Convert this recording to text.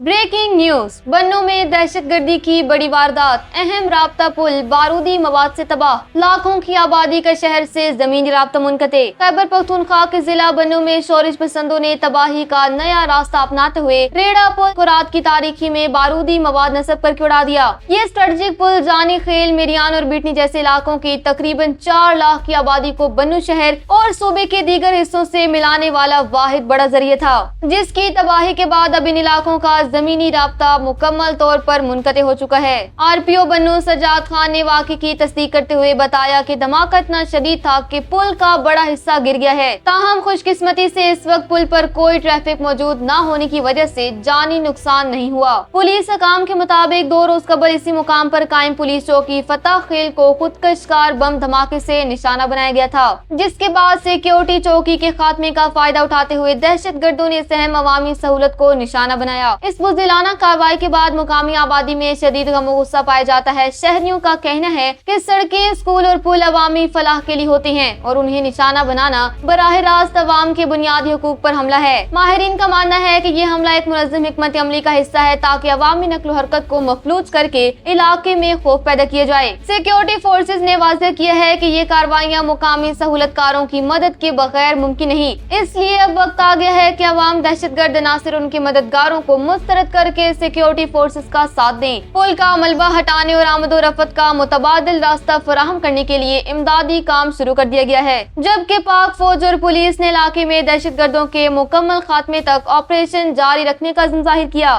Breaking news. बन्नू में दहशतगर्दी की बड़ी वारदात, अहम राब्ता पुल बारूदी मवाद से तबाह, लाखों की आबादी का शहर से जमीनी राब्ता मुनक़ते। खैबर पख्तूनख्वा के जिला बन्नू में शोरिश पसंदों ने तबाही का नया रास्ता अपनाते हुए रेड़ा पुल को रात की तारीखी में बारूदी मवाद नस्ब करके उड़ा दिया। ये स्ट्रेटेजिक पुल जानी खेल, मेरियान और बीटनी जैसे इलाकों की तकरीबन 4 लाख की आबादी को बन्नू शहर और सूबे के दीगर हिस्सों से मिलाने वाला वाहिद बड़ा जरिया था, जिसकी तबाही के बाद अब इन इलाकों का जमीनी राब्ता मुकम्मल तौर पर मुनक़ते हो चुका है। आरपीओ बन्नू सज्जाद खान ने वाक़े की तस्दीक करते हुए बताया कि धमाका इतना शदीद था कि पुल का बड़ा हिस्सा गिर गया है। ताहम खुशकिस्मती से इस वक्त पुल पर कोई ट्रैफिक मौजूद न होने की वजह से जानी नुकसान नहीं हुआ। पुलिस हकाम के मुताबिक 2 रोज कबल इसी मुकाम पर कायम पुलिस चौकी फतह खेल को खुदकशकार बम धमाके से निशाना बनाया गया था, जिसके बाद सिक्योरिटी चौकी के खात्मे का फायदा उठाते हुए दहशतगर्दों ने अहम अवामी सहूलत को निशाना बनाया। इस बुज़दिलाना कार्रवाई के बाद मुकामी आबादी में शदीद गम गुस्सा पाया जाता है। शहरियों का कहना है कि सड़कें, स्कूल और पुल अवामी फलाह के लिए होते हैं और उन्हें निशाना बनाना बराह रास्त अवाम के बुनियादी हुकूक पर हमला है। माहिरीन का मानना है कि ये हमला एक मुनज़्ज़म हिकमत अमली का हिस्सा है ताकि अवामी नक्ल हरकत को मफलूज करके इलाके में खौफ पैदा किया जाए। सिक्योरिटी फोर्सेज ने वाज़ेह किया है कि ये कार्रवाइयाँ मुकामी सहूलतकारों की मदद के बगैर मुमकिन नहीं, इसलिए अब वक्त आ गया है कि अवाम दहशतगर्द नासिर उनके मददगारों को मुस्तरद करके सिक्योरिटी फोर्सेस का साथ दें। पुल का मलबा हटाने और आमदो रफत का मुतबादिल रास्ता फराहम करने के लिए इमदादी काम शुरू कर दिया गया है, जबकि पाक फौज और पुलिस ने इलाके में दहशतगर्दों के मुकम्मल खात्मे तक ऑपरेशन जारी रखने का अज़्म ज़ाहिर किया।